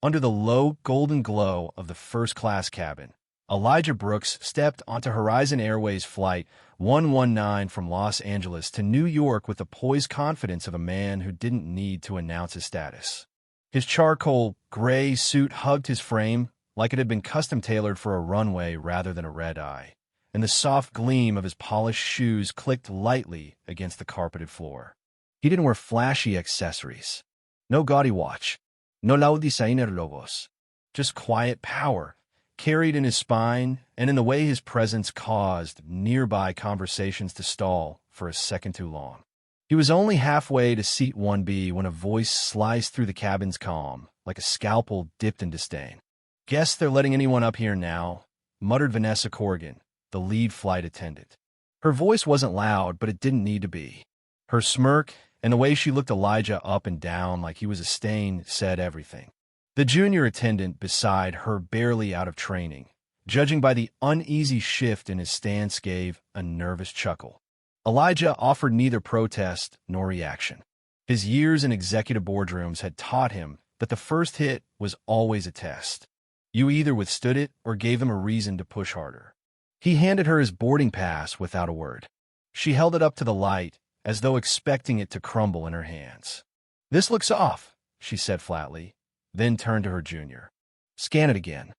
Under the low golden glow of the first-class cabin, Elijah Brooks stepped onto Horizon Airways Flight 119 from Los Angeles to New York with the poised confidence of a man who didn't need to announce his status. His charcoal gray suit hugged his frame like it had been custom-tailored for a runway rather than a red-eye, and the soft gleam of his polished shoes clicked lightly against the carpeted floor. He didn't wear flashy accessories. No gaudy watch. No loud designer logos. Just quiet power, carried in his spine and in the way his presence caused nearby conversations to stall for a second too long. He was only halfway to seat 1B when a voice sliced through the cabin's calm, like a scalpel dipped in disdain. "Guess they're letting anyone up here now," muttered Vanessa Corrigan, the lead flight attendant. Her voice wasn't loud, but it didn't need to be. Her smirk and the way she looked Elijah up and down like he was a stain said everything. The junior attendant beside her, barely out of training, judging by the uneasy shift in his stance, gave a nervous chuckle. Elijah offered neither protest nor reaction. His years in executive boardrooms had taught him that the first hit was always a test. You either withstood it or gave them a reason to push harder. He handed her his boarding pass without a word. She held it up to the light, as though expecting it to crumble in her hands. "This looks off," she said flatly, then turned to her junior. "Scan it again."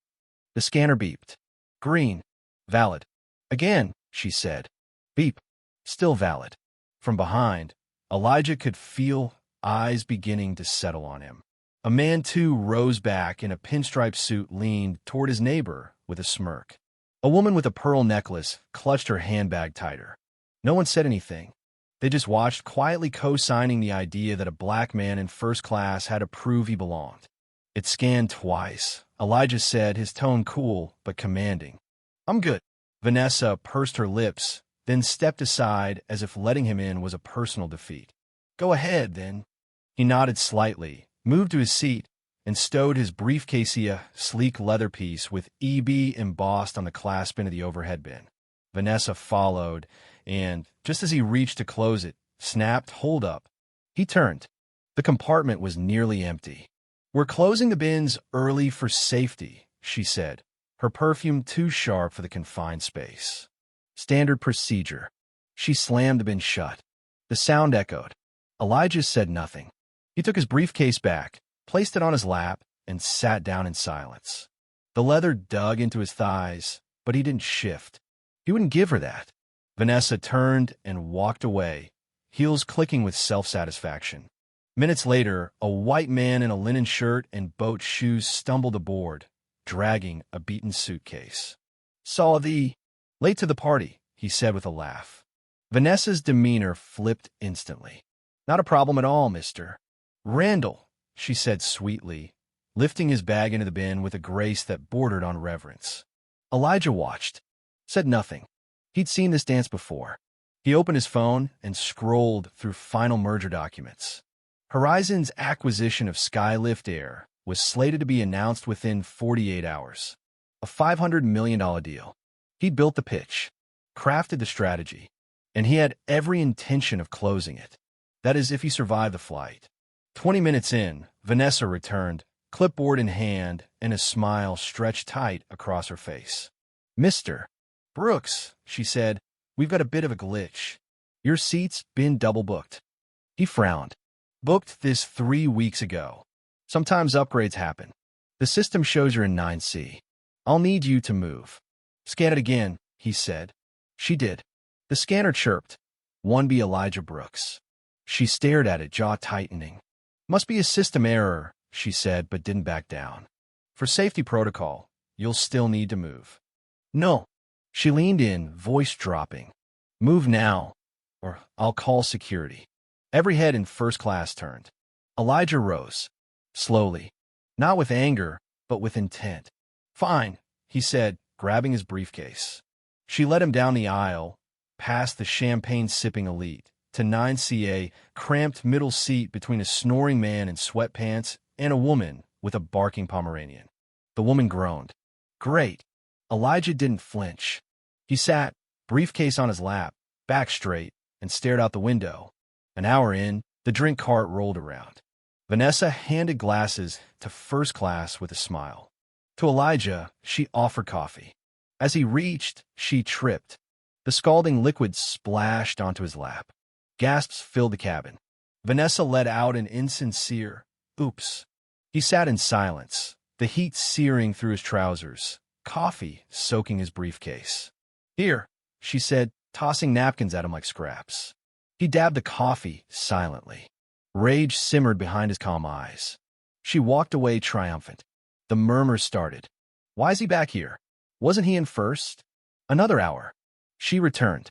The scanner beeped. "Green. Valid." "Again," she said. "Beep. Still valid." From behind, Elijah could feel eyes beginning to settle on him. A man, too, rose back in a pinstripe suit, leaned toward his neighbor with a smirk. A woman with a pearl necklace clutched her handbag tighter. No one said anything. They just watched, quietly co-signing the idea that a black man in first class had to prove he belonged. It scanned twice. Elijah said, his tone cool but commanding. "I'm good." Vanessa pursed her lips, then stepped aside as if letting him in was a personal defeat. "Go ahead, then." He nodded slightly, moved to his seat, and stowed his briefcase, a sleek leather piece with EB embossed on the clasp into the overhead bin. Vanessa followed, and, just as he reached to close it, snapped, "Hold up." He turned. The compartment was nearly empty. "We're closing the bins early for safety," she said, her perfume too sharp for the confined space. "Standard procedure." She slammed the bin shut. The sound echoed. Elijah said nothing. He took his briefcase back, placed it on his lap, and sat down in silence. The leather dug into his thighs, but he didn't shift. He wouldn't give her that. Vanessa turned and walked away, heels clicking with self-satisfaction. Minutes later, a white man in a linen shirt and boat shoes stumbled aboard, dragging a beaten suitcase. "Saw the... late to the party," he said with a laugh. Vanessa's demeanor flipped instantly. "Not a problem at all, mister." "Randall," she said sweetly, lifting his bag into the bin with a grace that bordered on reverence. Elijah watched, said nothing. He'd seen this dance before. He opened his phone and scrolled through final merger documents. Horizon's acquisition of Skylift Air was slated to be announced within 48 hours. A $500 million deal. He'd built the pitch, crafted the strategy, and he had every intention of closing it. That is, if he survived the flight. 20 minutes in, Vanessa returned, clipboard in hand, and a smile stretched tight across her face. "Mr. Brooks," she said, "we've got a bit of a glitch. Your seat's been double-booked." He frowned. "Booked this 3 weeks ago. Sometimes upgrades happen. The system shows you're in 9C. I'll need you to move." "Scan it again," he said. She did. The scanner chirped. 1B Elijah Brooks. She stared at it, jaw tightening. "Must be a system error," she said, but didn't back down. "For safety protocol, you'll still need to move." "No." She leaned in, voice dropping. "Move now, or I'll call security." Every head in first class turned. Elijah rose, slowly, not with anger, but with intent. "Fine," he said, grabbing his briefcase. She led him down the aisle, past the champagne-sipping elite, to 9CA, cramped middle seat between a snoring man in sweatpants and a woman with a barking Pomeranian. The woman groaned. "Great." Elijah didn't flinch. He sat, briefcase on his lap, back straight, and stared out the window. An hour in, the drink cart rolled around. Vanessa handed glasses to first class with a smile. To Elijah, she offered coffee. As he reached, she tripped. The scalding liquid splashed onto his lap. Gasps filled the cabin. Vanessa let out an insincere, "Oops." He sat in silence, the heat searing through his trousers, coffee soaking his briefcase. "Here," she said, tossing napkins at him like scraps. He dabbed the coffee silently. Rage simmered behind his calm eyes. She walked away triumphant. The murmurs started. "Why's he back here? Wasn't he in first?" Another hour. She returned.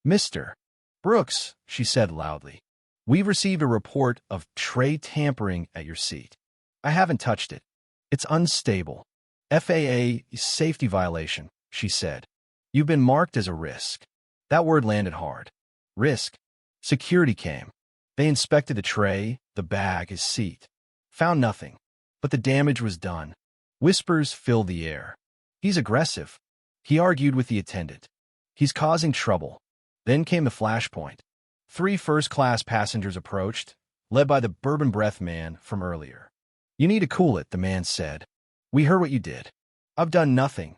"Mr. Brooks," she said loudly, "we've received a report of tray tampering at your seat. I haven't touched it. It's unstable. FAA safety violation," she said. "You've been marked as a risk." That word landed hard. Risk. Security came. They inspected the tray, the bag, his seat. Found nothing. But the damage was done. Whispers filled the air. "He's aggressive," he argued with the attendant. "He's causing trouble." Then came the flashpoint. 3 first-class passengers approached, led by the bourbon breath man from earlier. "You need to cool it," the man said. "We heard what you did." "I've done nothing,"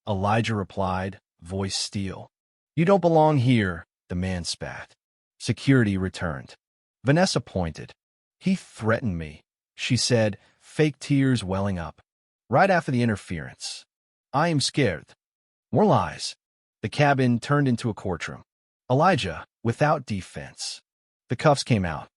Elijah replied, voice steel. "You don't belong here," the man spat. Security returned. Vanessa pointed. "He threatened me," she said, fake tears welling up. "Right after the interference. I am scared." More lies. The cabin turned into a courtroom. Elijah, without defense. The cuffs came out.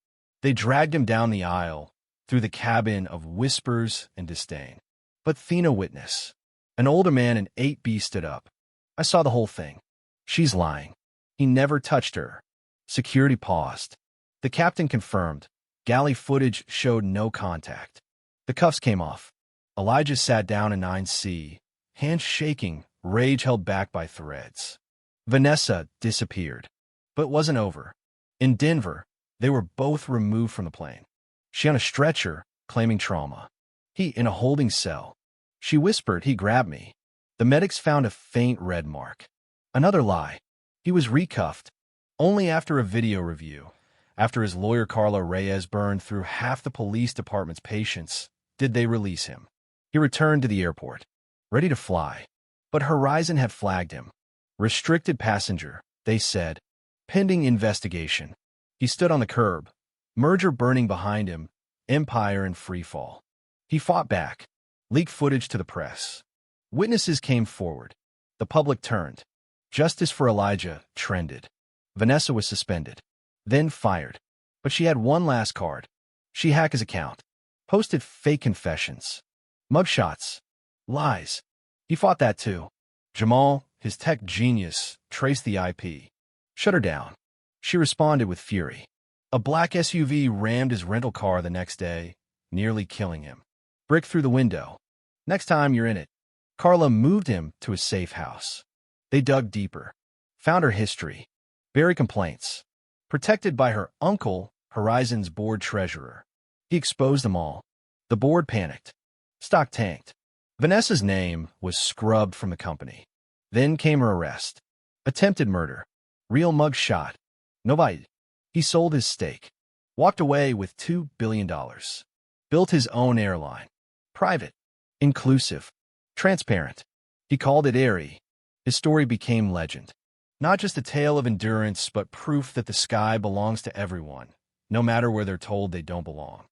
They dragged him down the aisle, through the cabin of whispers and disdain. But Thina witness. An older man in 8B stood up. "I saw the whole thing. She's lying. He never touched her." Security paused. The captain confirmed. Galley footage showed no contact. The cuffs came off. Elijah sat down in 9C, hands shaking, rage held back by threads. Vanessa disappeared. But it wasn't over. In Denver, they were both removed from the plane. She on a stretcher, claiming trauma. He in a holding cell. She whispered, "He grabbed me." The medics found a faint red mark. Another lie. He was recuffed. Only after a video review, after his lawyer Carla Reyes burned through half the police department's patients, did they release him. He returned to the airport, ready to fly. But Horizon had flagged him. Restricted passenger, they said. Pending investigation. He stood on the curb, merger burning behind him, empire in freefall. He fought back, leaked footage to the press. Witnesses came forward. The public turned. Justice for Elijah trended. Vanessa was suspended, then fired. But she had one last card. She hacked his account, posted fake confessions, mugshots, lies. He fought that too. Jamal, his tech genius, traced the IP. Shut her down. She responded with fury. A black SUV rammed his rental car the next day, nearly killing him. Brick through the window. "Next time you're in it." Carla moved him to a safe house. They dug deeper. Found her history. Buried complaints. Protected by her uncle, Horizon's board treasurer. He exposed them all. The board panicked. Stock tanked. Vanessa's name was scrubbed from the company. Then came her arrest. Attempted murder. Real mug shot. Nobody. He sold his stake. Walked away with $2 billion. Built his own airline. Private. Inclusive. Transparent. He called it airy. His story became legend. Not just a tale of endurance, but proof that the sky belongs to everyone, no matter where they're told they don't belong.